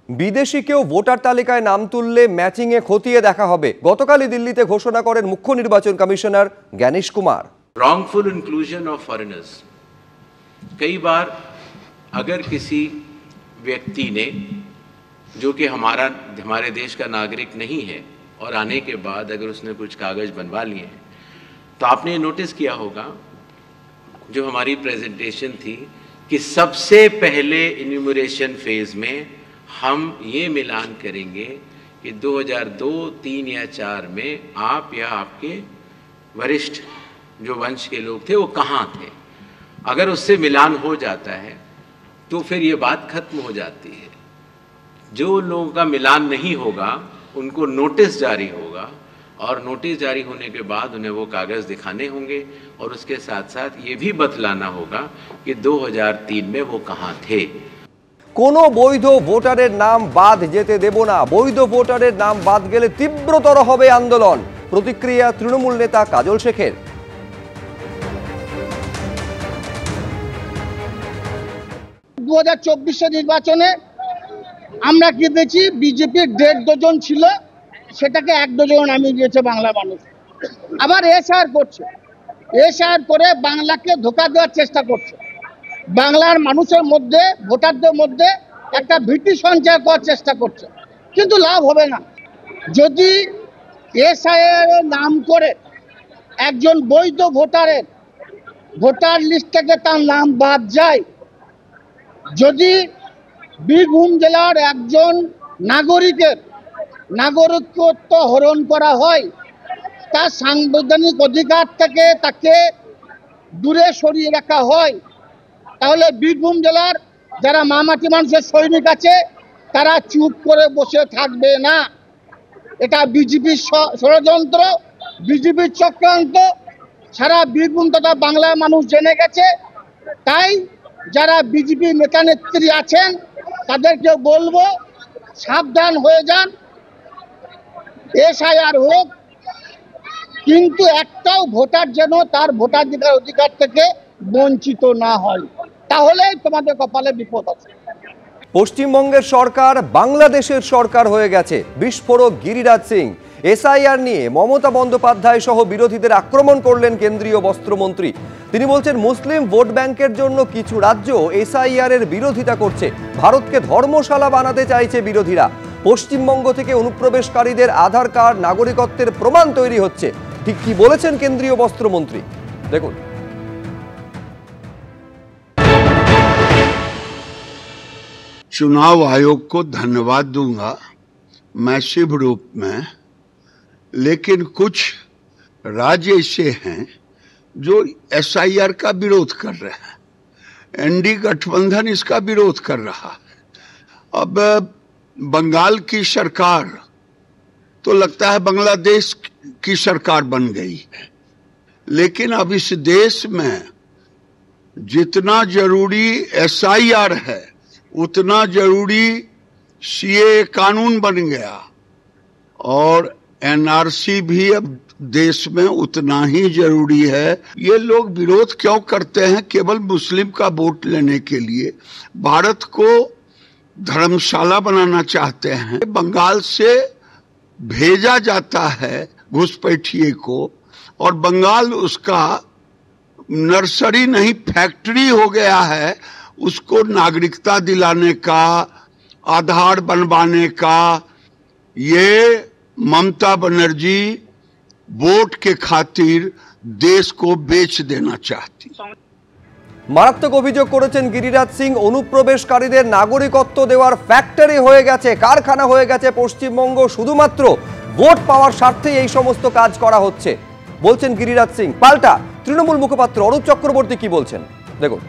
বিদেশি কেউ ভোটার তালিকায় নাম তুললে ম্যাচিংয়ে খতিয়ে দেখা হবে। গতকালই দিল্লিতে ঘোষণা করেন মুখ্য নির্বাচন commissioner Gyanesh Kumar. Wrongful inclusion of foreigners, कई बार अगर किसी व्यक्ति ने जो कि हमारे देश का नागरिक नहीं है और आने के बाद अगर उसने कुछ कागज बनवा लिए हैं, तो आपने नोटिस किया होगा जो हमारी प्रेजेंटेशन थी कि सबसे पहले इन्यूमरेशन फेज में हम ये मिलान करेंगे कि 2002, 3 या 4 में आप या आपके वरिष्ठ जो वंश के लोग थे वो कहाँ थे। अगर उससे मिलान हो जाता है तो फिर ये बात खत्म हो जाती है। जो लोगों का मिलान नहीं होगा उनको नोटिस जारी होगा और नोटिस जारी होने के बाद उन्हें वो कागज़ दिखाने होंगे और उसके साथ साथ ये भी बतलाना होगा कि 2003 में वो कहाँ थे। কোনো বৈধ ভোটারের নাম বাদ যেতে দেব না। বৈধ ভোটারের নাম বাদ গেলে তীব্রতর হবে আন্দোলন। প্রতিক্রিয়া তৃণমূল নেতা কাজল শেখের। 2024 নির্বাচনে আমরা কি দেখি, বিজেপির 1.5 ডজন ছিল, সেটাকে 1 ডজন নামিয়ে দিয়েছে বাংলা মানুষ। আবার এসআর করছে, এসআর করে বাংলাকে ধোঁকা দেওয়ার চেষ্টা করছে। বাংলার মানুষের মধ্যে, ভোটারদের মধ্যে একটা ভীতি সঞ্চার করার চেষ্টা করছে, কিন্তু লাভ হবে না। যদি এসআইআর নাম করে একজন বৈধ ভোটারের ভোটার লিস্ট থেকে তার নাম বাদ যায়, যদি বীরভূম জেলার একজন নাগরিকের নাগরিকত্ব হরণ করা হয়, তার সাংবিধানিক অধিকার থেকে তাকে দূরে সরিয়ে রাখা হয়, তাহলে বীরভূম জেলার যারা মামাটি মানুষের সৈনিক আছে তারা চুপ করে বসে থাকবে না। এটা বিজেপির ষড়যন্ত্র, বিজেপির চক্রান্ত সারা বীরভূম তথা বাংলার মানুষ জেনে গেছে। তাই যারা বিজেপি নেতা নেত্রী আছেন তাদেরকে বলবো, সাবধান হয়ে যান। এসআইআর হোক, কিন্তু একটাও ভোটার যেন তার ভোটাধিকার অধিকার থেকে বঞ্চিত না হয়, তাহলেই তোমাদের কপালে বিপদ আছে। পশ্চিমবঙ্গের সরকার বাংলাদেশের সরকার হয়ে গেছে। বিস্ফোরক গিরিরাজ সিং। এসআইআর নিয়ে মমতা বন্দ্যোপাধ্যায় সহ বিরোধীদের আক্রমণ করলেন কেন্দ্রীয় বস্ত্রমন্ত্রী। তিনি বলছেন, মুসলিম ভোট ব্যাংকের জন্য কিছু রাজ্য এসআইআর এর বিরোধিতা করছে। ভারতকে ধর্মশালা বানাতে চাইছে বিরোধীরা। পশ্চিমবঙ্গ থেকে অনুপ্রবেশকারীদের আধার কার্ড, নাগরিকত্বের প্রমাণ তৈরি হচ্ছে। ঠিক কি বলেছেন কেন্দ্রীয় বস্ত্রমন্ত্রী, দেখুন। चुनाव आयोग को धन्यवाद दूंगा मैसिव रूप में, लेकिन कुछ राज्य ऐसे हैं जो एसआईआर का विरोध कर रहे हैं। एनडी गठबंधन इसका विरोध कर रहा है। अब बंगाल की सरकार तो लगता है बांग्लादेश की सरकार बन गई है, लेकिन अब इस देश में जितना जरूरी एसआईआर है उतना जरूरी सीए कानून बन गया और एनआरसी भी अब देश में उतना ही जरूरी है। ये लोग विरोध क्यों करते हैं? केवल मुस्लिम का वोट लेने के लिए भारत को धर्मशाला बनाना चाहते हैं। बंगाल से भेजा जाता है घुसपैठिए को और बंगाल उसका नर्सरी नहीं फैक्ट्री हो गया है। उसको नागरिकता दिलाने का, आधार बनवाने का, ये ममता बनर्जी वोट के खातिर देश को बेच देना चाहती। মারাত্মক অভিযোগ করেছেন গিরিরাজ সিং। অনুপ্রবেশকারীদের নাগরিকত্ব দেওয়ার ফ্যাক্টরি হয়ে গেছে, কারখানা হয়ে গেছে পশ্চিমবঙ্গ। শুধুমাত্র ভোট পাওয়ার স্বার্থে এই সমস্ত কাজ করা হচ্ছে বলছেন গিরিরাজ সিং। পাল্টা তৃণমূল মুখপাত্র অরূপ চক্রবর্তী কি বলছেন, দেখুন।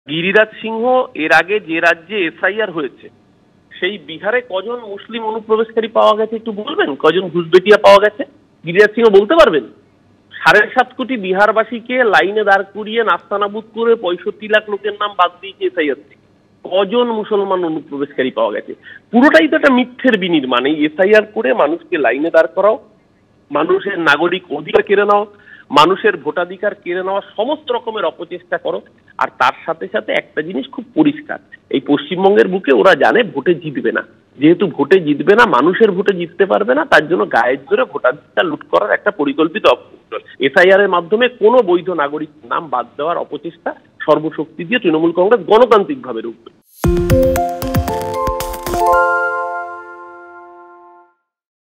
গিরিরাজ সিংহ এর আগে যে রাজ্যে এসআইআর হয়েছে সেই বিহারে কজন মুসলিম অনুপ্রবেশকারী পাওয়া গেছে একটু বলবেন? কজন ঘুষবেটিয়া পাওয়া গেছে গিরিরাজ সিংহ বলতে পারবেন? 7.5 কোটি বিহারবাসীকে লাইনে দাঁড় করিয়ে নাস্তানাবুদ করে 65 লাখ লোকের নাম বাদ দিয়েছে এসআইআর থেকে। কজন মুসলমান অনুপ্রবেশকারী পাওয়া গেছে? পুরোটাই তো একটা মিথ্যের বিনির্মাণ। এই এসআইআর করে মানুষকে লাইনে দাঁড় করাও, মানুষের নাগরিক অধিকার কেড়ে নাও, মানুষের ভোটাধিকার কেড়ে নেওয়ার সমস্ত রকমের অপচেষ্টা করো। আর তার সাথে সাথে একটা জিনিস খুব পরিষ্কার, এই পশ্চিমবঙ্গের বুকে ওরা জানে ভোটে জিতবে না, যেহেতু ভোটে জিতবে না, মানুষের ভোটে জিততে পারবে না, তার জন্য গায়ের জোরে ভোটাধিকার লুট করার একটা পরিকল্পিত অপকৌশল। এসআইআর এর মাধ্যমে কোনো বৈধ নাগরিক নাম বাদ দেওয়ার অপচেষ্টা সর্বশক্তি দিয়ে তৃণমূল কংগ্রেস গণতান্ত্রিকভাবে রুখবে।